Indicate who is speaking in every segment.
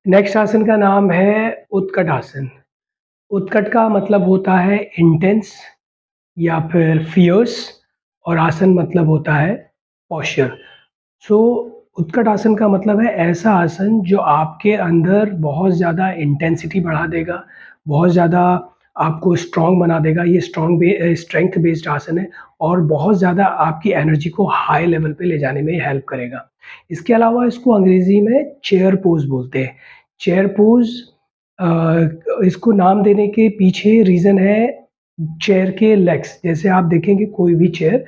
Speaker 1: Next आसन का नाम है उत्कट आसन। उत्कट का मतलब होता है इंटेंस या फिर फियर्स और आसन मतलब होता है पोस्चर। सो उत्कट आसन का मतलब है ऐसा आसन जो आपके अंदर बहुत ज़्यादा इंटेंसिटी बढ़ा देगा, बहुत ज़्यादा आपको स्ट्रॉन्ग बना देगा। ये स्ट्रेंथ बेस्ड आसन है और बहुत ज़्यादा आपकी एनर्जी को हाई लेवल पे ले जाने में हेल्प करेगा। इसके अलावा इसको अंग्रेज़ी में चेयर पोज़ बोलते हैं। चेयर पोज़ इसको नाम देने के पीछे रीज़न है चेयर के लेग्स। जैसे आप देखेंगे कोई भी चेयर,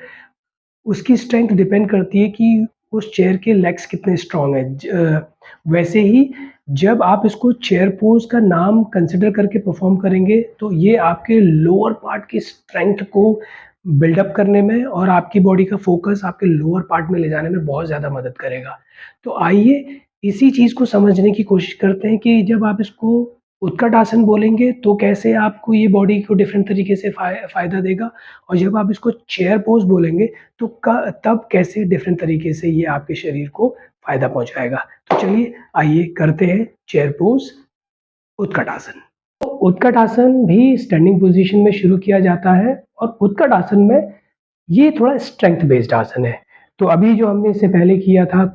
Speaker 1: उसकी स्ट्रेंथ डिपेंड करती है कि उस चेयर के लेग्स कितने स्ट्रॉन्ग हैं। वैसे ही जब आप इसको चेयर पोज़ का नाम कंसिडर करके परफ़ॉर्म करेंगे, तो ये आपके लोअर पार्ट की स्ट्रेंथ को बिल्डअप करने में और आपकी बॉडी का फ़ोकस आपके लोअर पार्ट में ले जाने में बहुत ज़्यादा मदद करेगा। तो आइए इसी चीज़ को समझने की कोशिश करते हैं कि जब आप इसको उत्कट आसन बोलेंगे, तो कैसे आपको ये बॉडी को डिफ़रेंट तरीके से फ़ायदा देगा और जब आप इसको चेयर पोज़ बोलेंगे, तो तब कैसे डिफरेंट तरीके से ये आपके शरीर को फ़ायदा पहुँचाएगा। तो चलिए आइए करते हैं चेयर पोज़ उत्कट आसन। तो उत्कट आसन भी स्टैंडिंग पोज़ीशन में शुरू किया जाता है और उत्कट आसन में ये थोड़ा स्ट्रेंथ बेस्ड आसन है। तो अभी जो हमने इससे पहले किया था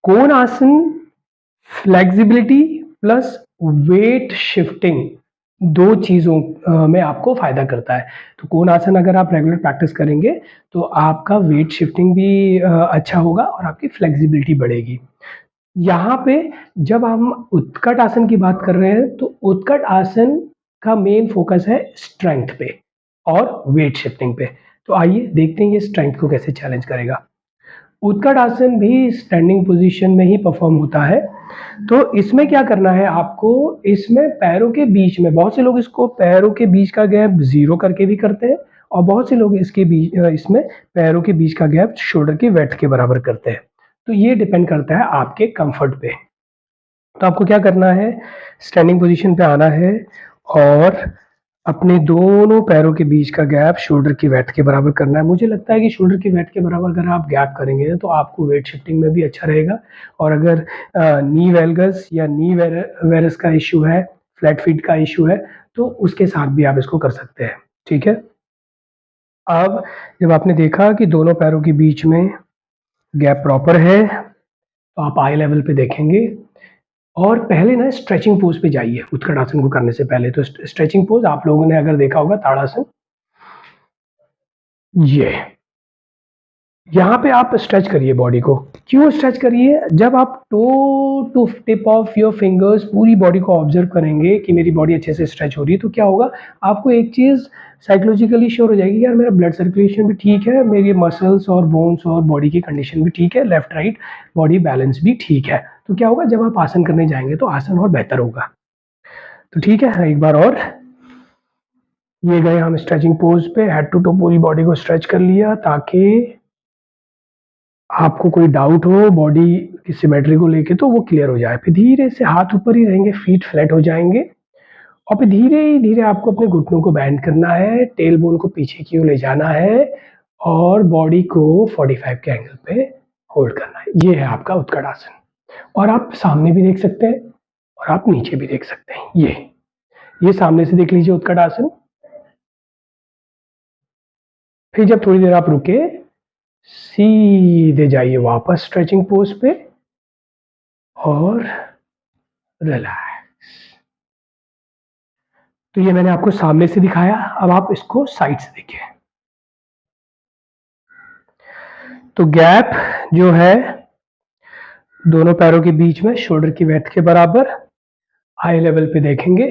Speaker 1: कोण आसन फ्लेक्सिबिलिटी प्लस वेट शिफ्टिंग 2 चीज़ों में आपको फ़ायदा करता है। तो कोण आसन अगर आप रेगुलर प्रैक्टिस करेंगे, तो आपका वेट शिफ्टिंग भी अच्छा होगा और आपकी फ्लेक्सिबिलिटी बढ़ेगी। यहाँ पे जब हम उत्कट आसन की बात कर रहे हैं, तो उत्कट आसन का मेन फ़ोकस है स्ट्रेंथ पे और वेट शिफ्टिंग पे। तो आइए देखते हैं ये स्ट्रेंथ को कैसे चैलेंज करेगा। उत्कट आसन भी स्टैंडिंग पोज़ीशन में ही परफ़ॉर्म होता है। तो इसमें क्या करना है आपको, इसमें पैरों के बीच में बहुत से लोग इसको पैरों के बीच का गैप 0 करके भी करते हैं और बहुत से लोग इसमें पैरों के बीच का गैप शोल्डर की विड्थ के बराबर करते हैं। तो ये डिपेंड करता है आपके कम्फ़र्ट पे। तो आपको क्या करना है, स्टैंडिंग पोज़ीशन पे आना है और अपने दोनों पैरों के बीच का गैप शोल्डर की विड्थ के बराबर करना है। मुझे लगता है कि शोल्डर की विड्थ के बराबर अगर आप गैप करेंगे तो आपको वेट शिफ्टिंग में भी अच्छा रहेगा और अगर नी वेल्गस या वेरस का इश्यू है, फ्लैट फीट का इश्यू है, तो उसके साथ भी आप इसको कर सकते हैं। ठीक है? अब जब आपने देखा कि दोनों पैरों के बीच में गैप प्रॉपर है, तो आप आई लेवल पे देखेंगे और पहले ना स्ट्रेचिंग पोज़ पे जाइए उत्कट आसन को करने से पहले। तो स्ट्रेचिंग पोज़ आप लोगों ने अगर देखा होगा ताड़ासन, ये यहाँ पे आप स्ट्रेच करिए बॉडी को। क्यों स्ट्रेच करिए? जब आप toe to tip of your fingers पूरी बॉडी को ऑब्जर्व करेंगे कि मेरी बॉडी अच्छे से स्ट्रेच हो रही है, तो क्या होगा, आपको एक चीज़ साइकोलॉजिकली श्योर हो जाएगी, यार मेरा ब्लड सर्कुलेशन भी ठीक है, मेरी मसल्स और बोन्स और बॉडी की कंडीशन भी ठीक है, लेफ्ट राइट बॉडी बैलेंस भी ठीक है। तो क्या होगा, जब आप आसन करने जाएँगे तो आसन और बेहतर होगा। तो ठीक है, एक बार और ये गए हम स्ट्रेचिंग पोज़ पे, हेड टू टो पूरी बॉडी को स्ट्रेच कर लिया ताकि आपको कोई डाउट हो बॉडी की सिमेट्री को लेके तो वो क्लियर हो जाए। फिर धीरे से हाथ ऊपर ही रहेंगे, फीट फ्लैट हो जाएँगे और फिर धीरे-धीरे आपको अपने घुटनों को बेंड करना है, टेलबोन को पीछे की ओर ले जाना है और बॉडी को 45 के एंगल पे होल्ड करना है। ये है आपका उत्कट आसन और आप सामने भी देख सकते हैं और आप नीचे भी देख सकते हैं। ये सामने से देख लीजिए उत्कट आसन। फिर जब थोड़ी देर आप रुके, सीधे जाइए वापस स्ट्रेचिंग पोज़ पे और रिलैक्स। तो ये मैंने आपको सामने से दिखाया, अब आप इसको साइड से देखिए। तो गैप जो है दोनों पैरों के बीच में शोल्डर की विड्थ के बराबर, आई लेवल पे देखेंगे,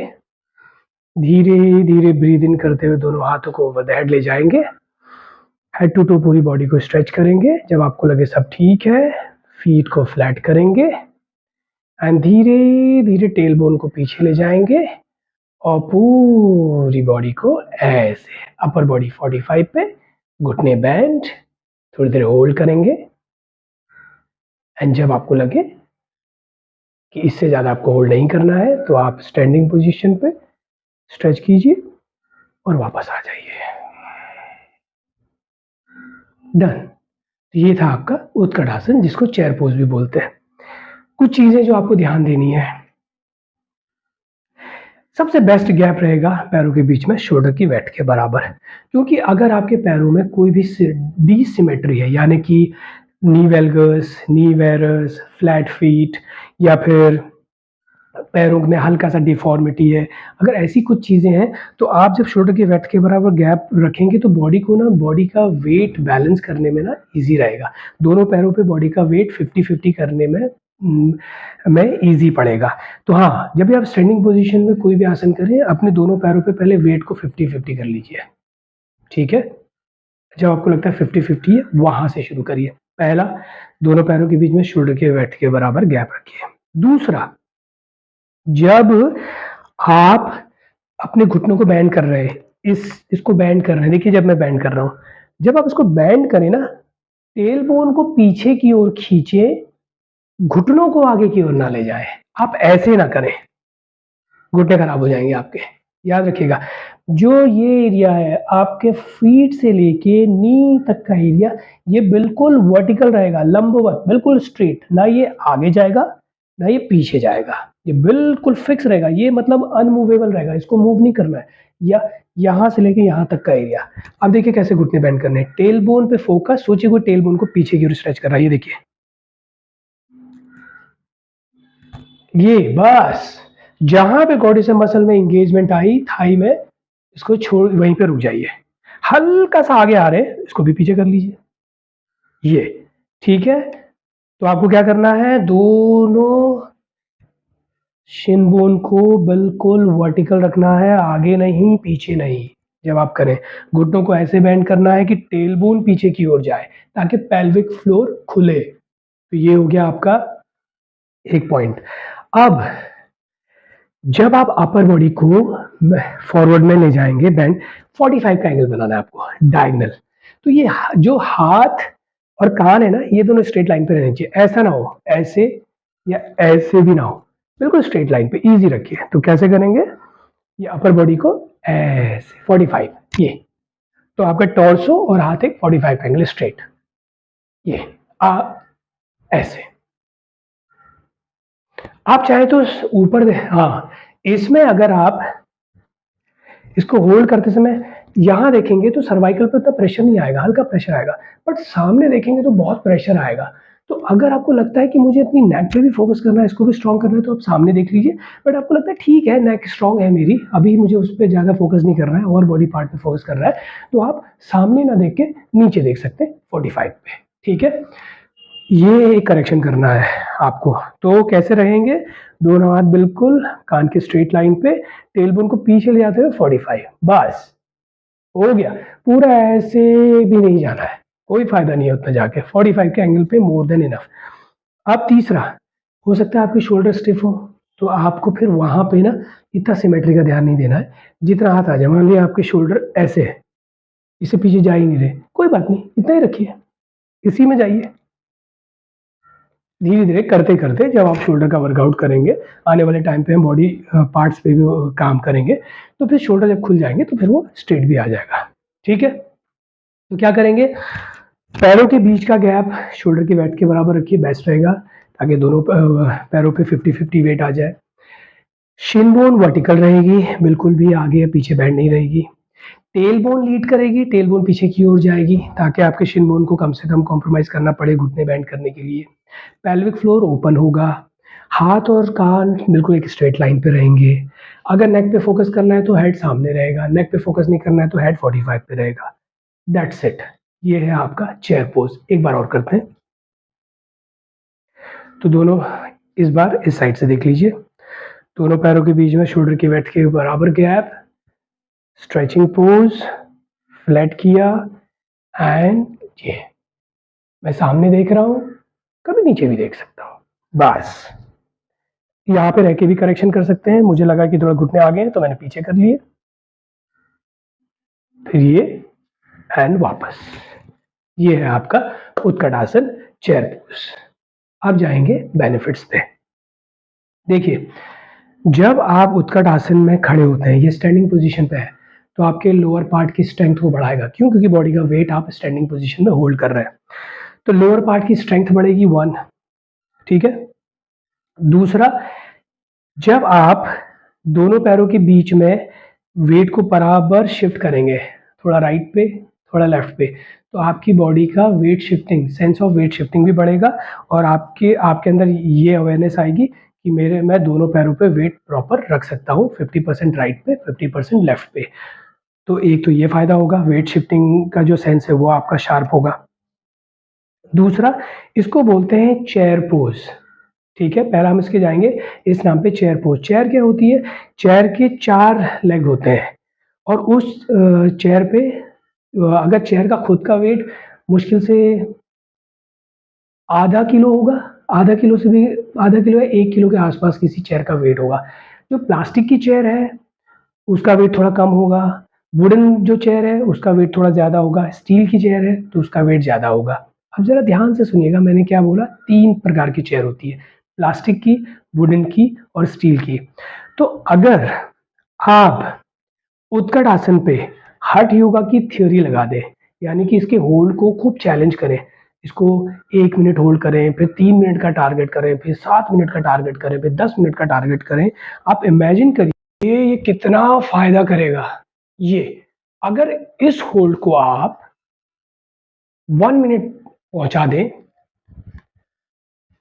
Speaker 1: धीरे-धीरे ब्रीथ इन करते हुए दोनों हाथों को ओवर द हेड ले जाएँगे, हेड टू टो पूरी बॉडी को स्ट्रेच करेंगे, जब आपको लगे सब ठीक है, फीट को फ्लैट करेंगे एंड धीरे-धीरे टेलबोन को पीछे ले जाएँगे और पूरी बॉडी को ऐसे अपर बॉडी 45 पे, घुटने बेंड, थोड़ी देर होल्ड करेंगे एंड जब आपको लगे कि इससे ज़्यादा आपको होल्ड नहीं करना है, तो आप स्टैंडिंग पोज़ीशन पे स्ट्रेच कीजिए और वापस आ जाइए। डन। ये था आपका उत्कट आसन जिसको चेयर पोज़ भी बोलते हैं। कुछ चीज़ें जो आपको ध्यान देनी है। सबसे बेस्ट गैप रहेगा पैरों के बीच में शोल्डर की वेट के बराबर, क्योंकि अगर आपके पैरों में कोई भी डिसिमेट्री है, यानी कि नी वेल्गस, नी वेरस, फ्लैट फीट, या फिर पैरों में हल्का सा डिफॉर्मिटी है, अगर ऐसी कुछ चीज़ें हैं तो आप जब शोल्डर के वेट के बराबर गैप रखेंगे तो बॉडी का वेट बैलेंस करने में ना ईजी रहेगा। दोनों पैरों पे बॉडी का वेट 50-50 करने में ईजी पड़ेगा। तो हाँ, जब भी आप स्टैंडिंग पोजीशन में कोई भी आसन करें, अपने दोनों पैरों पे पहले वेट को 50-50 कर लीजिए, ठीक है? जब आपको लगता है 50-50 है, वहाँ से शुरू करिए। पहला, दोनों पैरों के बीच में शोल्डर के वेट के बराबर गैप रखिए। दूसरा, जब आप अपने घुटनों को बेंड कर रहे हैं, इसको बेंड कर रहे हैं, देखिए जब मैं बेंड कर रहा हूँ, जब आप इसको बेंड करें ना, टेल बोन को पीछे की ओर खींचे, घुटनों को आगे की ओर ना ले जाए। आप ऐसे ना करें, घुटने खराब हो जाएंगे आपके। याद रखिएगा, जो ये एरिया है आपके फीट से लेके नी तक का एरिया, ये बिल्कुल वर्टिकल रहेगा, लंबवत, बिल्कुल स्ट्रेट, ना ये आगे जाएगा ना ये पीछे जाएगा, ये बिल्कुल फिक्स रहेगा, ये मतलब अनमूवेबल रहेगा, इसको मूव नहीं करना है। या यहाँ से लेके यहाँ तक का एरिया। अब देखिए कैसे घुटने बेंड करने हैं, टेल बोन पे फोकस, सोचिए कोई टेल बोन को पीछे की ओर स्ट्रेच कर रहा है, ये देखिए, ये बस जहां पे गॉडी से मसल में एंगेजमेंट आई थाई में, इसको छोड़ वहीं पे रुक जाइए। हल्का सा आगे आ रहे हैं, इसको भी पीछे कर लीजिए, ये ठीक है। तो आपको क्या करना है, दोनों शिन बोन को बिल्कुल वर्टिकल रखना है, आगे नहीं पीछे नहीं। जब आप करें, घुटनों को ऐसे बेंड करना है कि टेल बोन पीछे की ओर जाए ताकि पेल्विक फ्लोर खुले। तो ये हो गया आपका एक पॉइंट। अब जब आप अपर बॉडी को फॉरवर्ड में ले जाएंगे बेंड, 45 का एंगल बनाना है आपको, डायगनल। तो ये जो हाथ और कान है ना, ये दोनों स्ट्रेट लाइन पे रहने चाहिए, ऐसा ना हो ऐसे या ऐसे भी ना हो, बिल्कुल स्ट्रेट लाइन पे, इजी रखिए। तो कैसे करेंगे, ये अपर बॉडी को ऐसे 45, ये तो आपका टॉर्सो और हाथ एक 45 का एंगल स्ट्रेट, ये ऐसे। आप चाहे तो ऊपर दे, हाँ, इसमें अगर आप इसको होल्ड करते समय यहाँ देखेंगे तो सर्वाइकल पे उतना प्रेशर नहीं आएगा, हल्का प्रेशर आएगा, बट सामने देखेंगे तो बहुत प्रेशर आएगा। तो अगर आपको लगता है कि मुझे अपनी नेक पे भी फोकस करना है, इसको भी स्ट्रॉन्ग करना है, तो आप सामने देख लीजिए। बट आपको लगता है ठीक है नेक स्ट्रॉन्ग है मेरी, अभी मुझे उस पर ज़्यादा फोकस नहीं करना है और बॉडी पार्ट पे फोकस कर रहा है, तो आप सामने ना देख के नीचे देख सकते हैं 45 पे, ठीक है। ये एक करेक्शन करना है आपको। तो कैसे रहेंगे, दोनों हाथ बिल्कुल कान के स्ट्रेट लाइन पे, टेलबोन को पीछे ले जाते हुए 45, बस हो गया। पूरा ऐसे भी नहीं जाना है, कोई फायदा नहीं है उतना जाके, 45 के एंगल पे मोर देन इनफ। अब तीसरा, हो सकता है आपकी शोल्डर स्टिफ हो, तो आपको फिर वहां पे ना इतना सिमेट्री का ध्यान नहीं देना है, जितना हाथ आ जाए। मान लिया आपके शोल्डर ऐसे है, इससे पीछे जा ही नहीं रहे, कोई बात नहीं, इतना ही रखिए, इसी में जाइए। धीरे धीरे करते करते जब आप शोल्डर का वर्कआउट करेंगे, आने वाले टाइम पे हम बॉडी पार्ट्स पे भी काम करेंगे, तो फिर शोल्डर जब खुल जाएंगे तो फिर वो स्ट्रेट भी आ जाएगा, ठीक है। तो क्या करेंगे, पैरों के बीच का गैप शोल्डर के वेट के बराबर रखिए, बेस्ट रहेगा, ताकि दोनों पैरों पे 50-50 वेट आ जाए। शिन बोन वर्टिकल रहेगी, बिल्कुल भी आगे या पीछे बैंड नहीं रहेगी। टेल बोन लीड करेगी, टेल बोन पीछे की ओर जाएगी ताकि आपके शिन बोन को कम से कम कॉम्प्रोमाइज करना पड़े घुटने बैंड करने के लिए। पेल्विक फ्लोर ओपन होगा, हाथ और कान बिल्कुल एक स्ट्रेट लाइन पे रहेंगे। अगर नेक पे फोकस करना है तो हेड सामने रहेगा, नेक पे फोकस नहीं करना है तो हेड 45 पे रहेगा। दैट्स इट, ये है आपका चेयर पोज। एक बार और करते हैं, तो दोनों इस बार इस साइड से देख लीजिए, दोनों पैरों के बीच में शोल्डर के वेट के बराबर गैप, स्ट्रेचिंग पोज, फ्लैट किया, एंड ये मैं सामने देख रहा हूँ, कभी नीचे भी देख सकता हूँ, बस। यहाँ पे रह के भी करेक्शन कर सकते हैं, मुझे लगा कि थोड़ा घुटने आ गए हैं तो मैंने पीछे कर लिए, फिर ये एंड वापस। ये है आपका उत्कट आसन चेयर पोज। अब जाएंगे बेनिफिट्स पे। देखिए, जब आप उत्कट आसन में खड़े होते हैं, ये स्टैंडिंग पोजीशन पे है, तो आपके लोअर पार्ट की स्ट्रेंथ को बढ़ाएगा। क्यों, क्योंकि बॉडी का वेट आप स्टैंडिंग पोजीशन में होल्ड कर रहे हैं, तो लोअर पार्ट की स्ट्रेंथ बढ़ेगी 1, ठीक है। दूसरा, जब आप दोनों पैरों के बीच में वेट को बराबर शिफ्ट करेंगे, थोड़ा राइट पे, थोड़ा लेफ्ट पे, तो आपकी बॉडी का weight shifting, sense of weight shifting भी बढ़ेगा और आपके आपके अंदर ये अवेयरनेस आएगी कि मैं दोनों पैरों पे वेट प्रॉपर रख सकता हूँ, 50% राइट पे, 50% लेफ्ट पे। तो एक तो ये फ़ायदा होगा, वेट शिफ्टिंग का जो सेंस है वो आपका शार्प होगा। दूसरा, इसको बोलते हैं चेयर पोज़, ठीक है? पहला हम इसके जाएँगे, इस नाम पे चेयर पोज़। चेयर क्या होती है? चेयर के 4 लेग होते हैं और उस चेयर पे अगर चेयर का खुद का वेट मुश्किल से आधा किलो होगा, आधा किलो से भी आधा किलो या 1 किलो के आस-पास किसी चेयर का वेट होगा। जो प्लास्टिक की चेयर है, उसका वेट थोड़ा कम होगा। वुडन जो चेयर है, उसका वेट थोड़ा ज़्यादा होगा। स्टील की चेयर है, तो उसका वेट ज़्यादा होगा। अब ज़रा ध्यान से सुनिएगा मैंने क्या बोला, 3 प्रकार की चेयर होती है, प्लास्टिक की, वुडन की और स्टील की। तो अगर आप उत्कट आसन पे हठ योगा की थ्योरी लगा दें, यानी कि इसके होल्ड को खूब चैलेंज करें। इसको 1 मिनट होल्ड करें, फिर 3 मिनट का टारगेट करें, फिर 7 मिनट का टारगेट करें, फिर 10 मिनट का टारगेट करें। आप इमेजिन करिए ये कितना फ़ायदा करेगा। ये अगर इस होल्ड को आप 1 मिनट पहुँचा दें,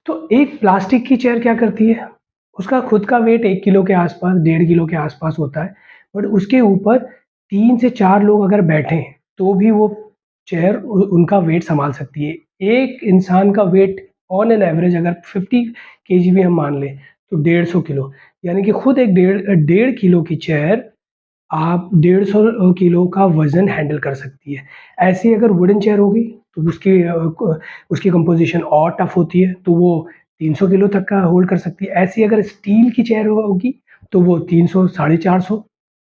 Speaker 1: तो एक प्लास्टिक की चेयर क्या करती है? उसका खुद का वेट 1 किलो के आसपास, 1.5 किलो के आसपास होता है, बट उसके ऊपर 3 से 4 लोग अगर बैठें, तो भी वो चेयर उनका वेट सँभाल सकती है। एक इंसान का वेट ऑन एन एवरेज अगर 50 केजी भी हम मान लें, तो 150 किलो, यानी कि खुद एक डेढ़ किलो की चेयर आप 150 किलो का वज़न हैंडल कर सकती है। ऐसे ही अगर वुडन चेयर होगी, तो उसकी कंपोज़िशन और टफ़ होती है, तो वो 300 किलो तक का होल्ड कर सकती है। ऐसे ही अगर स्टील की चेयर होगी, तो वो 300, साढ़े 400,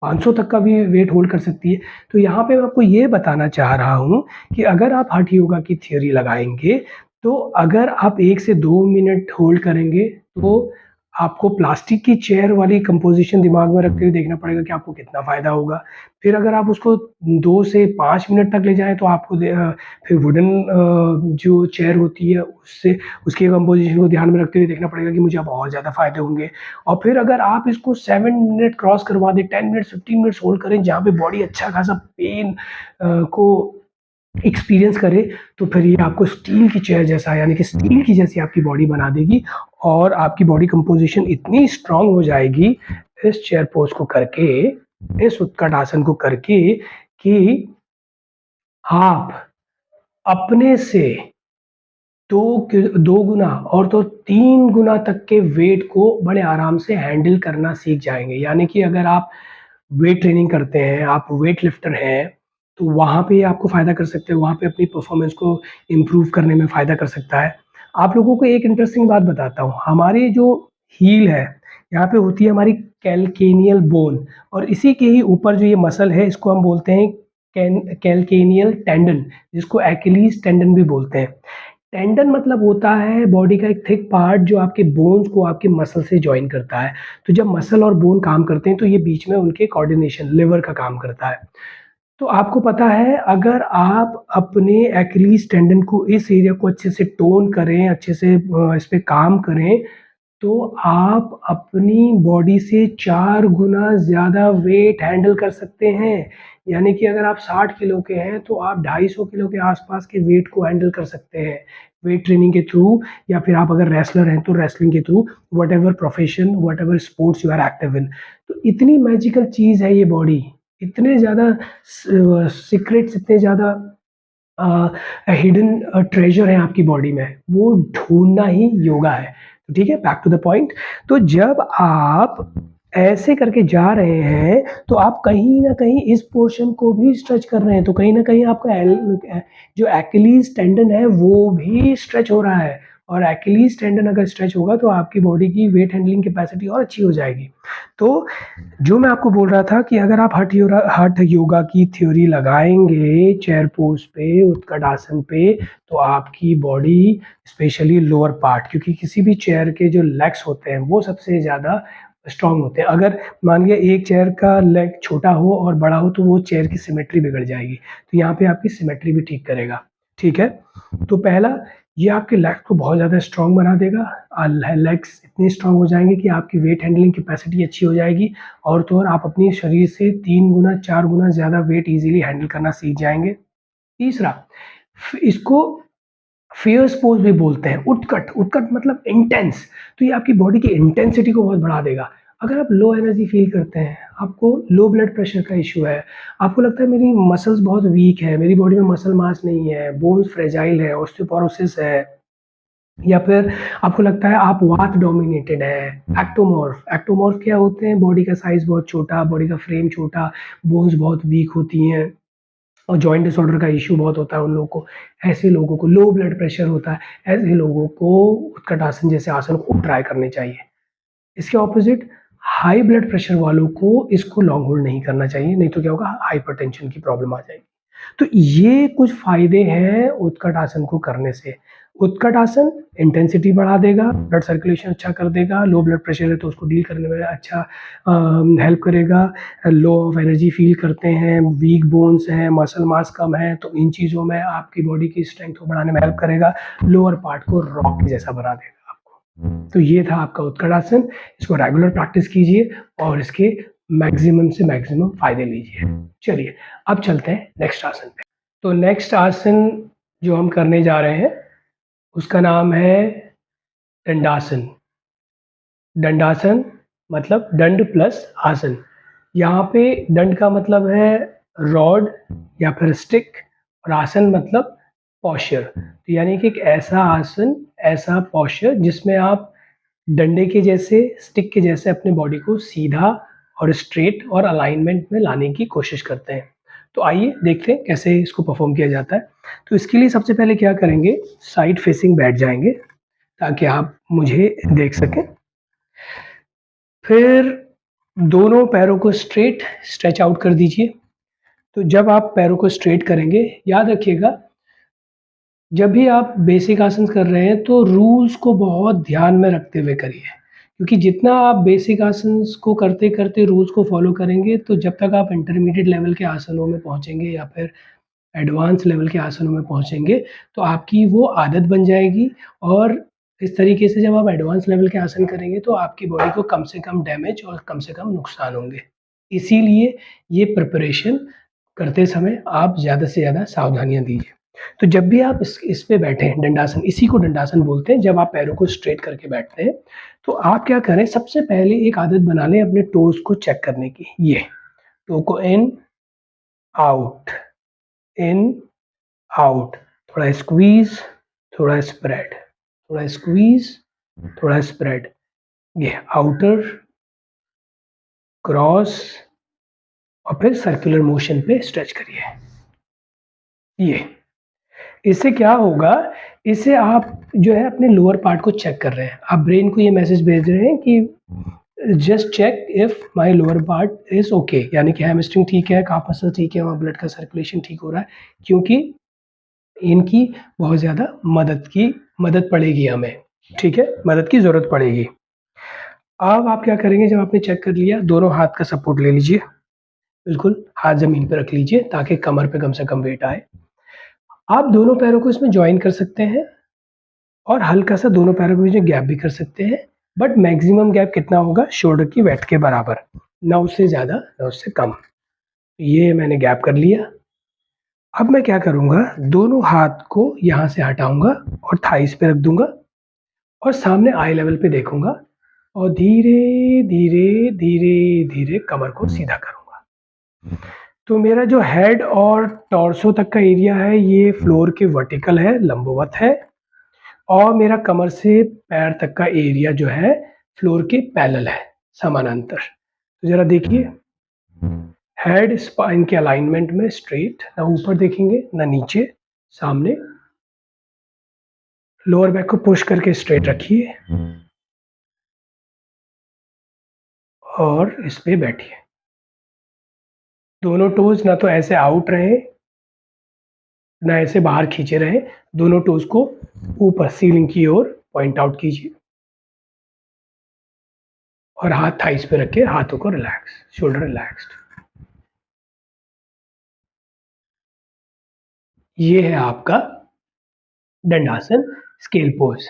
Speaker 1: 500 तक का भी वेट होल्ड कर सकती है। तो यहाँ पे मैं आपको ये बताना चाह रहा हूँ कि अगर आप हठ योगा की थ्योरी लगाएँगे, तो अगर आप 1 से 2 मिनट होल्ड करेंगे, तो आपको प्लास्टिक की चेयर वाली कंपोज़िशन दिमाग में रखते हुए देखना पड़ेगा कि आपको कितना फ़ायदा होगा। फिर अगर आप उसको 2 से 5 मिनट तक ले जाएँ तो आपको फिर वुडन जो चेयर होती है उससे उसकी कंपोज़िशन को ध्यान में रखते हुए देखना पड़ेगा कि मुझे अब और ज़्यादा फ़ायदे होंगे। और फिर अगर आप इसको 7 मिनट क्रॉस करवा दें, 10 मिनट्स, 15 मिनट्स होल्ड करें जहाँ पे बॉडी अच्छा खासा पेन को एक्सपीरियंस करे, तो फिर ये आपको स्टील की चेयर जैसा, यानी कि स्टील की जैसी आपकी बॉडी बना देगी और आपकी बॉडी कंपोज़िशन इतनी स्ट्रॉन्ग हो जाएगी इस चेयर पोज़ को करके, इस उत्कट आसन को करके, कि आप अपने से 2 गुना और तो 3 गुना तक के वेट को बड़े आराम से हैंडल करना सीख जाएँगे। यानी कि अगर आप वेट ट्रेनिंग करते हैं, आप वेट लिफ्टर हैं, तो वहाँ पे आपको फ़ायदा कर सकते हैं, वहाँ पे अपनी परफ़ॉर्मेंस को इम्प्रूव करने में फ़ायदा कर सकता है। आप लोगों को एक इंटरेस्टिंग बात बताता हूँ, हमारी जो हील है, यहाँ पे होती है हमारी कैल्केनियल बोन और इसी के ही ऊपर जो ये मसल है, इसको हम बोलते हैं कैल्केनियल टेंडन, जिसको एक्किलीज़ टेंडन भी बोलते हैं। टेंडन मतलब होता है बॉडी का एक थिक पार्ट जो आपके बोन्स को आपके मसल से जॉइन करता है। तो जब मसल और बोन काम करते हैं तो ये बीच में उनके कोऑर्डिनेशन लिवर का काम करता है। तो आपको पता है अगर आप अपने एक्कीलेस टेंडन को इस एरिया को अच्छे से टोन करें, अच्छे से इस पे काम करें, तो आप अपनी बॉडी से 4 गुना ज़्यादा वेट हैंडल कर सकते हैं। यानी कि अगर आप 60 किलो के हैं, तो आप 250 किलो के आस-पास के वेट को हैंडल कर सकते हैं, वेट ट्रेनिंग के थ्रू या फिर आप अगर रेसलर हैं, तो रेसलिंग के through, whatever profession, whatever sports you are active in. तो इतनी मैजिकल चीज़ है ये बॉडी, इतने ज़्यादा सीक्रेट्स, इतने ज़्यादा हिडन ट्रेजर है आपकी बॉडी में, वो ढूँढना ही योगा है। तो ठीक है, बैक टू द पॉइंट। तो जब आप ऐसे करके जा रहे हैं, तो आप कहीं न कहीं इस पोर्शन को भी स्ट्रेच कर रहे हैं, तो कहीं न कहीं आपका जो एक्किलीज़ टेंडन है, वो भी स्ट्रेच हो रहा है और एक्किलीज़ टेंडन अगर स्ट्रेच होगा, तो आपकी बॉडी की वेट हैंडलिंग कैपेसिटी और अच्छी हो जाएगी। तो जो मैं आपको बोल रहा था कि अगर आप हठ योगा की थ्योरी लगाएँगे चेयर पोज़ पे, उत्कट आसन पे, तो आपकी बॉडी स्पेशली लोअर पार्ट, क्योंकि किसी भी चेयर के जो लेग्स होते हैं, वो सबसे ज़्यादा स्ट्रॉन्ग होते हैं। अगर मान लीजिए एक चेयर का लेग छोटा हो और बड़ा हो, तो वो चेयर की सिमेट्री बिगड़ जाएगी। तो यहाँ पे आपकी सिमेट्री भी ठीक करेगा, ठीक है? तो पहला ये आपके लेग्स को बहुत ज़्यादा स्ट्रॉन्ग बना देगा। लेग्स इतने स्ट्रॉन्ग हो जाएँगे कि आपकी वेट हैंडलिंग कैपेसिटी अच्छी हो जाएगी और तो और आप अपने शरीर से 3 गुना 4 गुना ज़्यादा वेट ईज़िली हैंडल करना सीख जाएँगे। तीसरा, इसको फियर्स पोज भी बोलते हैं। उत्कट, उत्कट मतलब इंटेंस, तो ये आपकी बॉडी की इंटेंसिटी को बहुत बढ़ा देगा। अगर आप लो एनर्जी फ़ील करते हैं, आपको लो ब्लड प्रेशर का इश्यू है, आपको लगता है मेरी मसल्स बहुत वीक है, मेरी बॉडी में मसल मास नहीं है, बोन्स फ्रेजाइल है, ऑस्टियोपोरोसिस है, या फिर आपको लगता है आप वात डोमिनेटेड है, एक्टोमॉर्फ, एक्टोमॉर्फ क्या होते हैं? बॉडी का साइज़ बहुत छोटा, बॉडी का फ्रेम छोटा, बोन्स बहुत वीक होती हैं और जॉइंट डिसऑर्डर का इश्यू बहुत होता है उन लोगों को। ऐसे लोगों को लो ब्लड प्रेशर होता है, ऐसे लोगों को उत्कट आसन जैसे आसन खूब ट्राई करने चाहिए। इसके ऑपोज़िट हाई ब्लड प्रेशर वालों को इसको लॉन्ग होल्ड नहीं करना चाहिए, नहीं तो क्या होगा हाइपरटेंशन की प्रॉब्लम आ जाएगी। तो ये कुछ फ़ायदे हैं उत्कट आसन को करने से। उत्कट आसन इंटेंसिटी बढ़ा देगा, ब्लड सर्कुलेशन अच्छा कर देगा, लो ब्लड प्रेशर है तो उसको डील करने में अच्छा हेल्प करेगा। लो ऑफ एनर्जी फ़ील करते हैं, वीक बोन्स हैं, मसल मास कम है, तो इन चीज़ों में आपकी बॉडी की स्ट्रेंथ को बढ़ाने में हेल्प करेगा। लोअर पार्ट को रॉक जैसा बना देगा आपको। तो ये था आपका उत्कट आसन, इसको रेगुलर प्रैक्टिस कीजिए और इसके मैक्सिमम से मैक्सिमम फ़ायदे लीजिए। चलिए, अब चलते हैं नेक्स्ट आसन पे। तो नेक्स्ट आसन जो हम करने जा रहे हैं, उसका नाम है दंडासन। दंडासन मतलब दंड प्लस आसन। यहाँ पे दंड का मतलब है रॉड या फिर स्टिक और आसन मतलब पॉस्चर। तो यानी कि एक ऐसा आसन, ऐसा पॉस्चर जिसमें आप डंडे के जैसे, स्टिक के जैसे अपने बॉडी को सीधा और स्ट्रेट और अलाइनमेंट में लाने की कोशिश करते हैं। तो आइए देखते हैं कैसे इसको परफॉर्म किया जाता है। तो इसके लिए सबसे पहले क्या करेंगे, साइड फेसिंग बैठ जाएंगे ताकि आप मुझे देख सकें। फिर दोनों पैरों को स्ट्रेट स्ट्रेच आउट कर दीजिए। तो जब आप पैरों को स्ट्रेट करेंगे, याद रखिएगा जब भी आप बेसिक आसन कर रहे हैं तो रूल्स को बहुत ध्यान में रखते हुए करिए। क्योंकि जितना आप बेसिक आसन्स को करते-करते रूल्स को फ़ॉलो करेंगे तो जब तक आप इंटरमीडिएट लेवल के आसनों में पहुँचेंगे या फिर एडवांस लेवल के आसनों में पहुँचेंगे, तो आपकी वो आदत बन जाएगी और इस तरीके से जब आप एडवांस लेवल के आसन करेंगे तो आपकी बॉडी को कम से कम डैमेज और कम से कम नुकसान होंगे। इसीलिए ये प्रिपरेशन करते समय आप ज़्यादा से ज़्यादा सावधानियाँ दीजिए। तो जब भी आप इस पे बैठे हैं दंडासन, इसी को दंडासन बोलते हैं जब आप पैरों को स्ट्रेट करके बैठते हैं, तो आप क्या करें सबसे पहले एक आदत बना लें अपने टोज़ को चेक करने की। ये टो को इन, आउट, इन, आउट, थोड़ा स्क्वीज़, थोड़ा स्प्रेड, थोड़ा स्क्वीज़, थोड़ा स्प्रेड। ये आउटर, क्रॉस और फिर सर्कुलर मोशन पे स्ट्रेच करिए। ये इससे क्या होगा, इससे आप जो है अपने लोअर पार्ट को चेक कर रहे हैं। आप ब्रेन को ये मैसेज भेज रहे हैं कि just check if my lower part is okay, यानी कि हैमस्ट्रिंग ठीक है, काफ मसल ठीक है, वहाँ ब्लड का सर्कुलेशन ठीक हो रहा है, क्योंकि इनकी बहुत ज़्यादा मदद पड़ेगी हमें, ठीक है? मदद की ज़रूरत पड़ेगी। अब आप क्या करेंगे जब आपने चेक कर लिया, दोनों हाथ का सपोर्ट ले लीजिए, बिल्कुल हाथ ज़मीन पे रख लीजिए ताकि कमर पे कम से कम वेट आए। आप दोनों पैरों को इसमें जॉइन कर सकते हैं और हल्का-सा दोनों पैरों के बीच में गैप भी कर सकते हैं, बट मैक्सिमम गैप कितना होगा? शोल्डर की विड्थ के बराबर, ना उससे ज़्यादा, ना उससे कम। ये मैंने गैप कर लिया। अब मैं क्या करूँगा, दोनों हाथ को यहाँ से हटाऊँगा और थाइज़ पे रख दूँगा और सामने आई लेवल पे देखूँगा और धीरे, धीरे, धीरे, धीरे कमर को सीधा करूँगा। तो मेरा जो हेड और टॉर्सो तक का एरिया है, ये फ्लोर के वर्टिकल है, लंबवत है और मेरा कमर से पैर तक का एरिया जो है फ्लोर के पैरेलल है, समानांतर। तो ज़रा देखिए, हेड स्पाइन के अलाइनमेंट में स्ट्रेट, ना ऊपर देखेंगे, ना नीचे, सामने। लोअर बैक को पुश करके स्ट्रेट रखिए और इस पे बैठिए। दोनों टोज़ ना तो ऐसे आउट रहें, ना ऐसे बाहर खींचे रहें, दोनों टोज़ को ऊपर सीलिंग की ओर पॉइंट आउट कीजिए और हाथ थाइज़ पे रख के हाथों को रिलैक्स, शोल्डर रिलैक्स्ड। ये है आपका दंडासन स्केल पोज।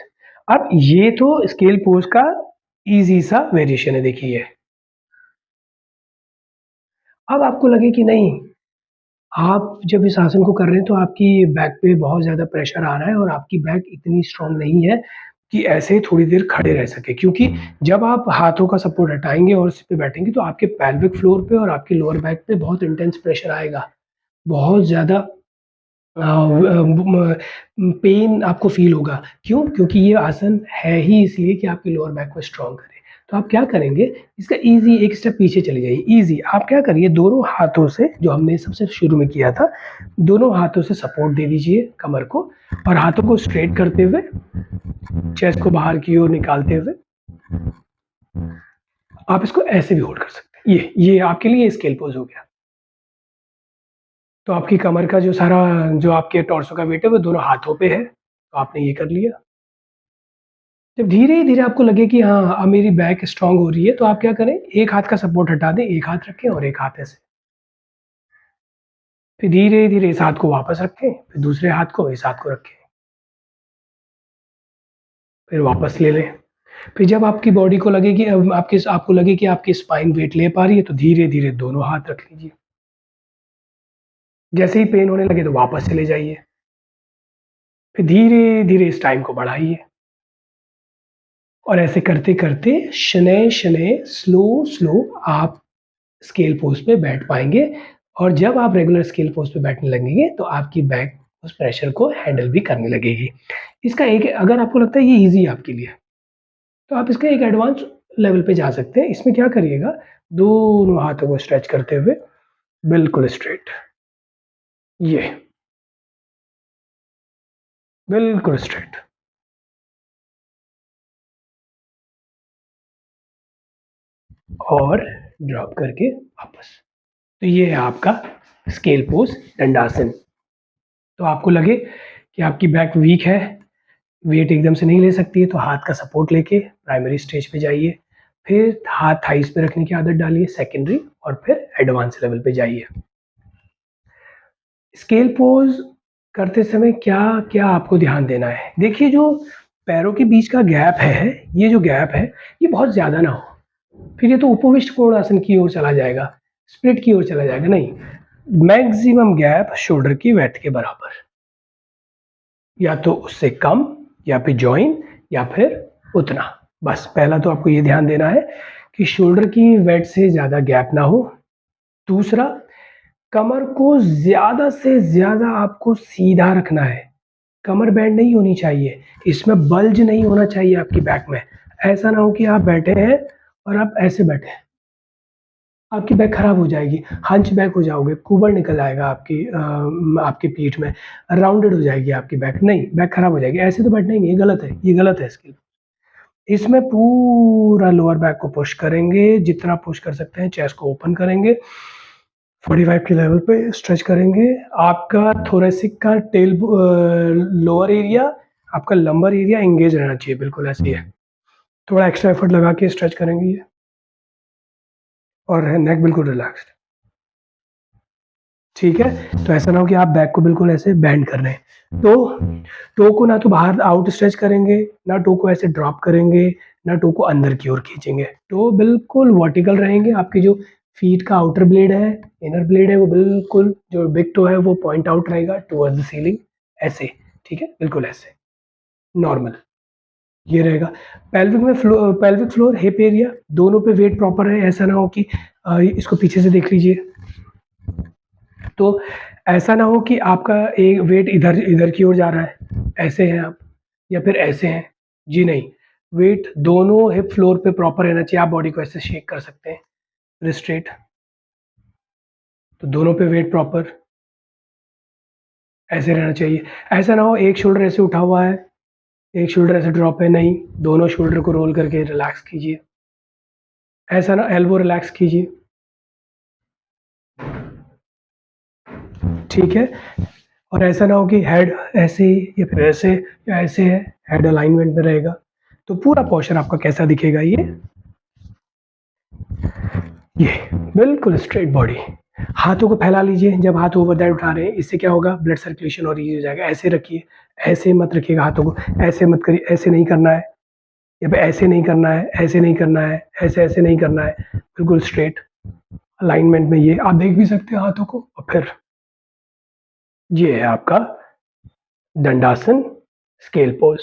Speaker 1: अब ये तो स्केल पोज का ईज़ी सा वेरिएशन है, देखिए। अब आपको लगे कि नहीं, आप जब इस आसन को कर रहे हैं तो आपकी बैक पे बहुत ज़्यादा प्रेशर आ रहा है और आपकी बैक इतनी स्ट्रॉन्ग नहीं है कि ऐसे थोड़ी देर खड़े रह सकें। क्योंकि जब आप हाथों का सपोर्ट हटाएँगे और उस पे बैठेंगे तो आपके पेल्विक फ्लोर पे और आपकी लोअर बैक पे बहुत इंटेंस प्रेशर आएगा। बहुत ज़्यादा पेन आपको फ़ील होगा। क्यों? क्योंकि ये आसन है ही इसलिए कि आपकी लोअर बैक को स्ट्रॉन्ग करे। तो आप क्या करेंगे, इसका ईज़ी एक स्टेप पीछे चले जाइए। ईज़ी आप क्या करिए, दोनों हाथों से, जो हमने सबसे शुरू में किया था, दोनों हाथों से सपोर्ट दे दीजिए कमर को और हाथों को स्ट्रेट करते हुए, चेस्ट को बाहर की ओर निकालते हुए, आप इसको ऐसे भी होल्ड कर सकते हैं। ये आपके लिए स्केल पोज़ हो गया। तो आपकी कमर का जो सारा, जो आपके टॉर्सो का वेट है वो दोनों हाथों पे है, तो आपने ये कर लिया। जब धीरे-धीरे आपको लगे कि हाँ, अब मेरी बैक स्ट्रॉन्ग हो रही है, तो आप क्या करें, एक हाथ का सपोर्ट हटा दें, एक हाथ रखें और एक हाथ ऐसे। फिर धीरे-धीरे इस हाथ को वापस रखें, फिर दूसरे हाथ को इस हाथ को रखें, फिर वापस ले लें। फिर जब आपकी बॉडी को लगे कि अब आपको लगे कि आपकी स्पाइन वेट ले पा रही है, तो धीरे-धीरे दोनों हाथ रख लीजिए। जैसे ही पेन होने लगे तो वापस चले जाइए। फिर धीरे-धीरे इस टाइम को बढ़ाइए और ऐसे करते-करते शनैः-शनैः, स्लो-स्लो आप स्केल पोज़ पे बैठ पाएँगे और जब आप रेगुलर स्केल पोज़ पे बैठने लगेंगे, तो आपकी बैक उस प्रेशर को हैंडल भी करने लगेगी। इसका एक, अगर आपको लगता है ये ईज़ी है आपके लिए, तो आप इसका एक एडवांस लेवल पे जा सकते हैं। इसमें क्या करिएगा, दोनों हाथों को स्ट्रेच करते हुए बिल्कुल स्ट्रेट, ये, बिल्कुल स्ट्रेट और ड्रॉप करके वापस। तो ये है आपका स्केल पोज़ दंडासन। तो आपको लगे कि आपकी बैक वीक है, वेट एकदम से नहीं ले सकती है, तो हाथ का सपोर्ट लेके प्राइमरी स्टेज पे जाइए। फिर हाथ थाइज़ पे रखने की आदत डालिए सेकेंडरी, और फिर एडवांस लेवल पे जाइए। स्केल पोज़ करते समय क्या-क्या आपको ध्यान देना है? देखिए, जो पैरों के बीच का गैप है, ये जो गैप है, ये बहुत ज़्यादा ना हो। फिर ये तो उपविष्ट कोणासन की ओर चला जाएगा, स्प्लिट की ओर चला जाएगा, नहीं। मैक्सिमम गैप शोल्डर की विड्थ के बराबर। या तो उससे कम, या फिर जॉइन, या फिर उतना। बस पहला तो आपको ये ध्यान देना है कि शोल्डर की वेट से ज़्यादा गैप ना हो। दूसरा, कमर को ज़्यादा से ज़्यादा आपको सीधा रखना है। कमर बैंड नहीं होनी चाहिए, इसमें बल्ज नहीं होना चाहिए आपकी बैक में। ऐसा ना हो कि आप बैठे हैं और आप ऐसे बैठे हैं, आपकी बैक खराब हो जाएगी, हंच बैक हो जाओगे, कुबड़ निकल आएगा आपकी पीठ में, राउंडेड हो जाएगी आपकी बैक, नहीं, बैक खराब हो जाएगी। ऐसे तो बैठना ही नहीं, ये गलत है, ये गलत है स्किल। इसमें पूरा लोअर बैक को पुश करेंगे, जितना पुश कर सकते हैं, चेस्ट को ओपन करेंगे, 45 के लेवल पे स्ट्रेच करेंगे। आपका थोरेसिक का लोअर एरिया, आपका लंबर एरिया एंगेज रहना चाहिए, बिल्कुल ऐसे ही है। थोड़ा एक्स्ट्रा एफर्ट लगा के स्ट्रेच करेंगे ये, और नेक बिल्कुल रिलैक्स्ड। ठीक है? तो ऐसा ना हो कि आप बैक को बिल्कुल ऐसे बेंड कर रहे हैं। तो टो को ना तो बाहर आउट स्ट्रेच करेंगे, ना टो को ऐसे ड्रॉप करेंगे, ना टो को अंदर की ओर खींचेंगे। टो बिल्कुल वर्टिकल रहेंगे, आपकी जो फीट का आउटर ब्लेड है, इनर ब्लेड है, वो बिल्कुल, जो बिग टो है वो पॉइंट आउट रहेगा टुवर्ड्स द सीलिंग, ऐसे, ठीक है? बिल्कुल ऐसे, नॉर्मल, ये रहेगा। पेल्विक फ्लोर, हिप एरिया, दोनों पे वेट प्रॉपर है, ऐसा ना हो कि इसको पीछे से देख लीजिए। तो ऐसा ना हो कि आपका एक वेट इधर इधर की ओर जा रहा है, ऐसे हैं आप, या फिर ऐसे हैं। जी नहीं, वेट दोनों हिप फ्लोर पे प्रॉपर रहना चाहिए। आप बॉडी को ऐसे शेक कर सकते हैं, रिस्ट्रेट, तो दोनों पे वेट प्रॉपर ऐसे रहना चाहिए। ऐसा ना हो एक शोल्डर ऐसे उठा हुआ है, एक शोल्डर ऐसे ड्रॉप है, नहीं, दोनों शोल्डर को रोल करके रिलैक्स कीजिए। ऐसा ना, एल्बो रिलैक्स कीजिए, ठीक है? और ऐसा ना हो कि हेड ऐसे या फिर ऐसे या ऐसे है, हेड अलाइनमेंट में रहेगा। तो पूरा पोस्चर आपका कैसा दिखेगा, ये बिल्कुल स्ट्रेट बॉडी। हाथों को फैला लीजिए, जब हाथ ओवर दैट उठा रहे हैं, इससे क्या होगा, ब्लड सर्कुलेशन और ईज़ी हो जाएगा। ऐसे रखिए, ऐसे मत रखिएगा हाथों को, ऐसे मत करिए, ऐसे नहीं करना है, या फिर ऐसे नहीं करना है, ऐसे नहीं करना है, ऐसे-ऐसे नहीं करना है, बिल्कुल स्ट्रेट अलाइनमेंट में। ये आप देख भी सकते हो हाथों को। और फिर ये है आपका दंडासन स्केल पोज़।